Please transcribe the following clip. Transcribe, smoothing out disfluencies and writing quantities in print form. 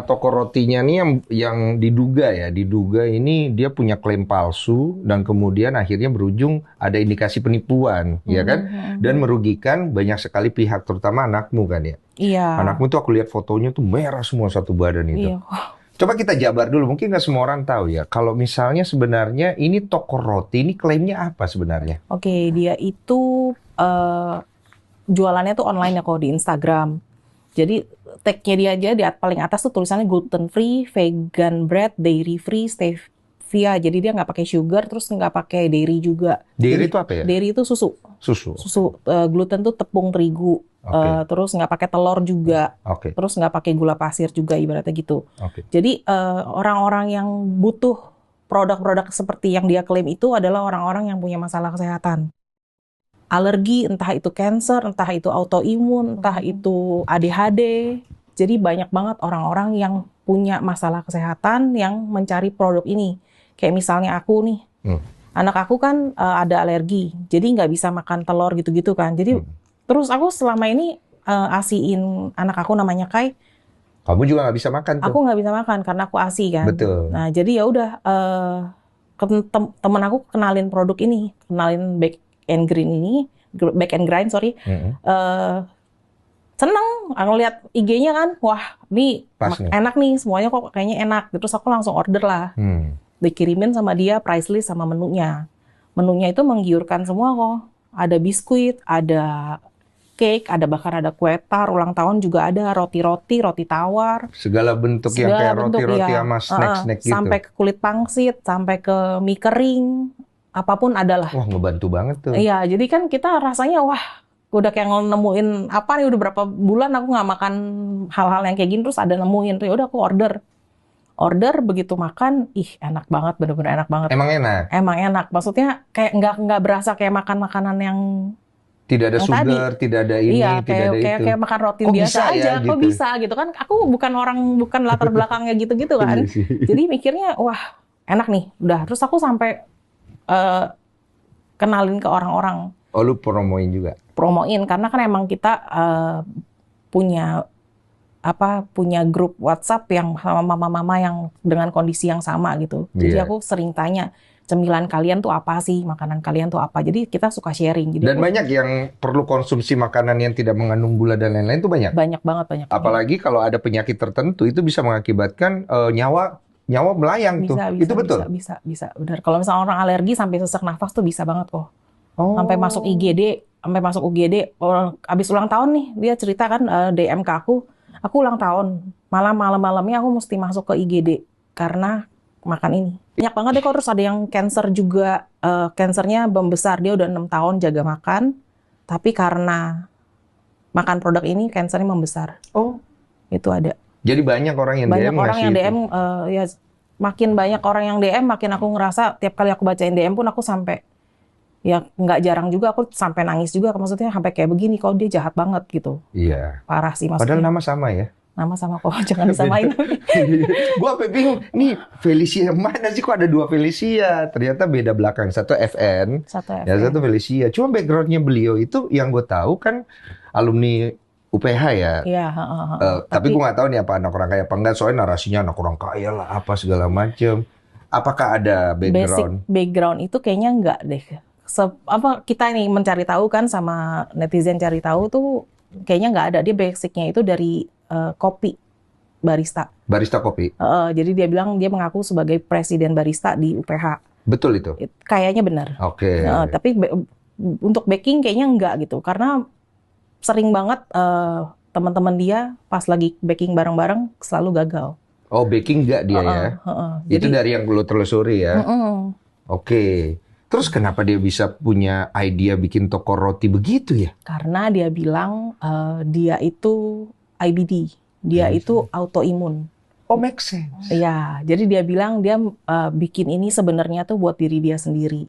Toko rotinya nih yang diduga ini dia punya klaim palsu dan kemudian akhirnya berujung ada indikasi penipuan, ya kan? Dan merugikan banyak sekali pihak, terutama anakmu kan ya. Iya, Anakmu tuh aku lihat fotonya tuh merah semua satu badan itu. iya. Coba kita jabar dulu, mungkin nggak semua orang tahu ya. Kalau misalnya sebenarnya ini toko roti, ini klaimnya apa sebenarnya? Oke, dia itu jualannya tuh online ya kalau di Instagram. Jadi tag-nya dia aja di paling atas tuh tulisannya gluten free, vegan bread, dairy free, stevia. Jadi dia nggak pakai sugar, terus nggak pakai dairy juga. Dairy Jadi itu apa ya? dairy itu susu. Susu. Susu gluten tuh tepung terigu. Oke, Terus nggak pakai telur juga. oke, Terus nggak pakai gula pasir juga ibaratnya gitu. oke. Jadi orang-orang yang butuh produk-produk seperti yang dia klaim itu adalah orang-orang yang punya masalah kesehatan. Alergi, entah itu cancer, entah itu autoimun, entah itu ADHD. Jadi banyak banget orang-orang yang punya masalah kesehatan yang mencari produk ini. Kayak misalnya aku nih, Hmm, anak aku kan ada alergi, jadi nggak bisa makan telur gitu-gitu kan. Jadi hmm. terus aku selama ini asihin anak aku namanya Kai, Kamu juga nggak bisa makan tuh. aku nggak bisa makan karena aku ASI kan. Betul. Nah jadi ya udah temen aku kenalin produk ini, kenalin back and grind sorry. Mm-mm. Eh, Seneng aku lihat IG-nya kan, wah ini Pas nih. enak nih semuanya kok kayaknya enak. Terus aku langsung order lah, Hmm. dikirimin sama dia price list sama menunya. Menunya itu menggiurkan semua kok. Ada biskuit, ada cake, ada bahkan ada kue tar, ulang tahun juga ada, roti-roti, roti tawar, Segala bentuk yang segala kayak bentuk roti-roti ya. sama snack-snack gitu. Sampai ke kulit pangsit, sampai ke mie kering, apapun adalah. Wah, ngebantu banget tuh. Iya, jadi kan kita rasanya wah udah kayak nemuin apa nih udah berapa bulan aku nggak makan hal-hal yang kayak gini terus ada nemuin tuh ya udah aku order begitu makan ih enak banget bener-bener enak banget Emang enak. emang enak maksudnya kayak nggak berasa kayak makan makanan Tidak ada yang tadi. sugar, tidak ada ini, Iya, tidak ada kayak kayak itu. kayak makan roti Kok biasa bisa ya aja. Kok gitu? bisa gitu kan? Aku bukan latar belakangnya gitu-gitu Iya kan. sih. Jadi mikirnya, wah, enak nih. Udah, terus aku sampai eh, kenalin ke orang-orang, Oh, lu promoin juga. promoin karena kan emang kita punya punya grup WhatsApp yang sama mama-mama yang dengan kondisi yang sama gitu. Jadi Iya. aku sering tanya, cemilan kalian tuh apa sih? Makanan kalian tuh apa? Jadi kita suka sharing. Jadi Dan aku banyak yang perlu konsumsi makanan yang tidak mengandung gula dan lain-lain itu banyak. banyak banget banyak. Apalagi kalau ada penyakit tertentu itu bisa mengakibatkan nyawa nyawa melayang tuh. Itu betul. Bisa. Benar. Kalau misalnya orang alergi sampai sesak nafas tuh bisa banget kok. Sampai masuk Oh. IGD, sampai masuk UGD. Abis ulang tahun nih, dia cerita kan DM ke aku ulang tahun, malamnya aku mesti masuk ke IGD karena makan ini. Banyak banget deh kok, terus ada yang cancer juga, cancernya membesar, dia udah 6 tahun jaga makan, tapi karena makan produk ini, cancernya membesar. Oh. Itu ada. Jadi banyak orang yang Banyak DM orang ngasih yang itu. DM, ya makin banyak orang yang DM, makin aku ngerasa tiap kali aku bacain DM pun aku sampai ya nggak jarang juga aku sampai nangis juga maksudnya sampai kayak begini kok dia jahat banget gitu Iya. parah sih Padahal maksudnya nama sama ya. nama sama kok jangan disamain. Gua sampai bingung. Nih Felicia yang mana sih? Kok ada dua Felicia? Ternyata beda belakang. Satu FN, Satu ya satu FN Felicia. Cuma backgroundnya beliau itu yang gue tahu kan alumni UPH ya. ya Tapi tapi gue nggak tahu nih apa anak orang kaya apa enggak. Soalnya narasinya anak orang kaya lah apa segala macem. Apakah ada basic background? background itu kayaknya nggak deh. Kita nih mencari tahu kan sama netizen cari tahu tuh kayaknya nggak ada dia basicnya itu dari kopi barista. Barista kopi. Jadi dia bilang dia mengaku sebagai presiden barista di UPH. Betul itu. Kayaknya benar. Oke. Tapi untuk baking kayaknya enggak gitu karena sering banget teman-teman dia pas lagi baking bareng-bareng selalu gagal. Oh, baking nggak dia ya? Itu Jadi dari yang lu telusuri ya? mm-mm. Oke. Terus kenapa dia bisa punya ide bikin toko roti begitu ya? Karena dia bilang dia itu IBD, dia itu autoimun. Oh, make sense. Ya, jadi dia bilang dia bikin ini sebenarnya tuh buat diri dia sendiri.